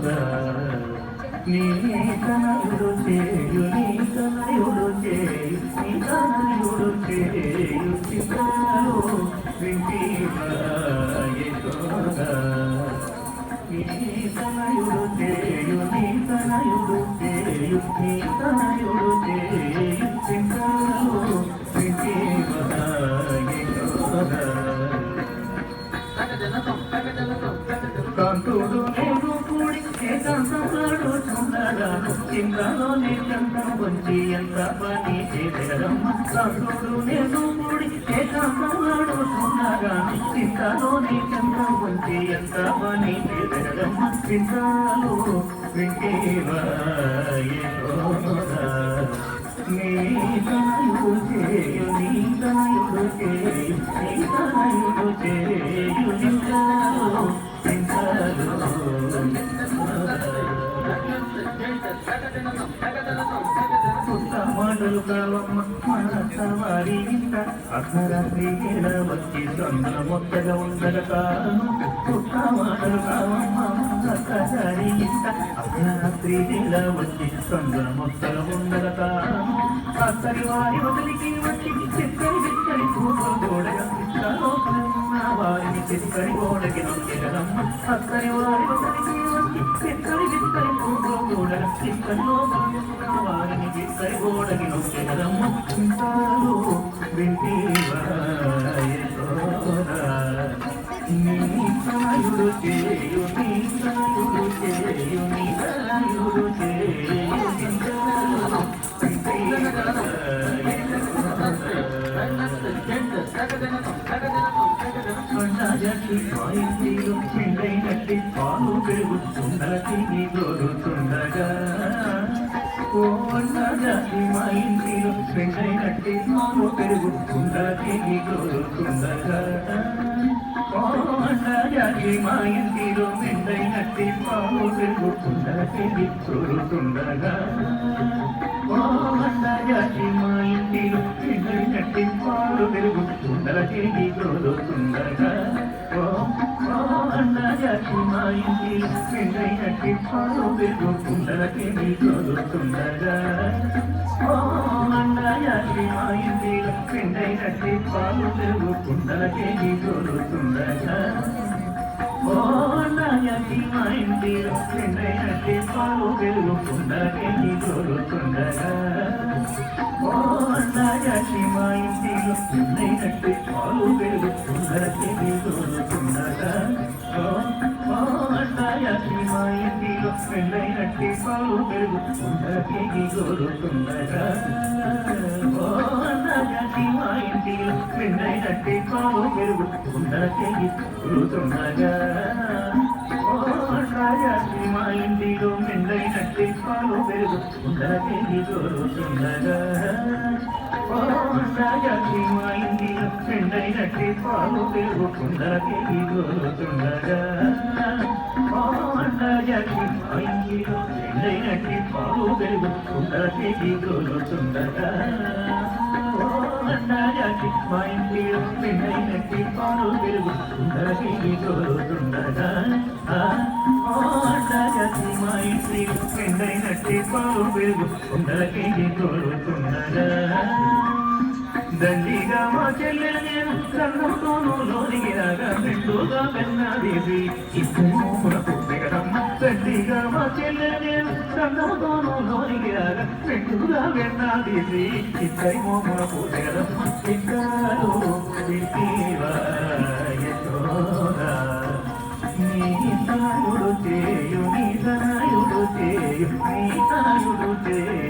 నీ తనయుడు చేయు నీ తనయుడు చేయు నీ తనయుడు చేయు చిత్రాలు వింటిగా నీ తనయుడు చేయు నీ తనయుడు చేయు నీ తనయుడు చేయు చిత్రాలు వింటిగా కాంతుడు నేను కూడి ఏకాంతడు చుండగాను చింతలోనే చంత వంచి ఎంత పని చేదరమ్మ కాంతుడు నేను కూడి ఏకాంతడు చుండగాను చింతలోనే చంత వంచి ఎంత పని చేదరమ్మ చింతలు వింటేవా నీ తనయుడు చేయు నీ తనయుడు చేయు నీ తనయుడు చేయు మాటలు కావమ్మ మనసవారి ఇంట అర్ధరాత్రి వచ్చి సొంత మొత్తగా ఉండగా కాను పుట్ట మాటలు కావమ్మ మనసవారి ఇంట అర్ధరాత్రి వచ్చి సొంత మొత్తగా ఉండగా కాను అత్తరి వారి వదిలికి వచ్చి చిక్కడి చిక్కడి పూలు గోడగా వారిని చిక్కడి గోడకి నొక్కెదమ్మ అత్తరి వారి వదిలికి వచ్చి చిక్కడి చిక్కడి పూలు గోడగా చిక్కడిలో వారిని చిక్కడి గోడకి నొక్కెదమ్మ చింతాలు వింటివా నీ తనయుడు చేయు నీ తనయుడు చేయు నీ తనయుడు చేయు చింతాలు కొండజట్టి పాయింటీలు పిండైనట్టి పాలు పెరుగుతుండకి దొరుకుతుండగా కొండజట్టి మా ఇంటిలో పిండైనట్టి పాలు పెరుగుతుండకి దొరుకుతుండగా కొండజట్టి మా ఇంటిలో పిండైనట్టి పాలు పెరుగుతుండకి దొరుకుతుండగా కొండజట్టి మా ఇంటిలో పిండైనట్టి పాలు పెరుగుతుండకి దొరుకుతుండగా కొండజట్టి మా ఇంటిలో పిండైనట్టి పాలు పెరుగుతుండకి దొరుకుతుండగా కొండజట్టి మా ఇంటిలో పిండైనట్టి పాలు పెరుగుతుండకి దొరుకుతుండగా కొండజట్టి మా ఇంటిలో పిండైనట్టి పాలు పెరుగుతుండకి దొరుకుతుండగా కొండజట్టి మా ఇంటిలో పిండైనట్టి పాలు పెరుగుతుండకి దొరుకుతుండగా కొండజట్టి మా ఇంటిలో పిండైనట్టి పాలు పెరుగుతుండకి దొరుకుతుండగా కొండజట్టి మా ఇంటిలో పిండైనట్టి పాలు పెరుగుతుండకి దొరుకుతుండగా కొండజట్టి మా ఇంటిలో పిండైనట్టి పాలు పెరుగుతుండకి దొరుకుతుండగా కొండజట్టి మా ఇంటిలో పిండైనట్టి పాలు పెరుగుతుండకి దొరుకుతుండగా కొండజట్టి మా ఇంటిలో పిండైనట్టి పాలు పెరుగుతుండకి దొరుకుతుండగా కొండజట్టి మా ఇంటిలో పిండైనట్టి పాలు పెరుగుతుండకి దొరుకుతుండగా కొండజట్టి మా ఇంటిలో పిండైనట్టి పాలు పెరుగుతుండకి దొరుకుతుండగా దండిగా మా చెల్లెలు నేను కన్నుతోనూ లోనికి రాగా మెండుగా పెన్నదేవి ఇద్దరు దిగదమ్మ దండిగా మా చెల్లెలు నేను కన్నుతోనూ లోనికి రాగా మెండుగా పెన్నదేవి ఇద్దరి మోములకు దిగదమ్మ ఇద్దరు నీ తనయుడు చేయు నీ తనయుడు చేయు నీ తనయుడు చేయు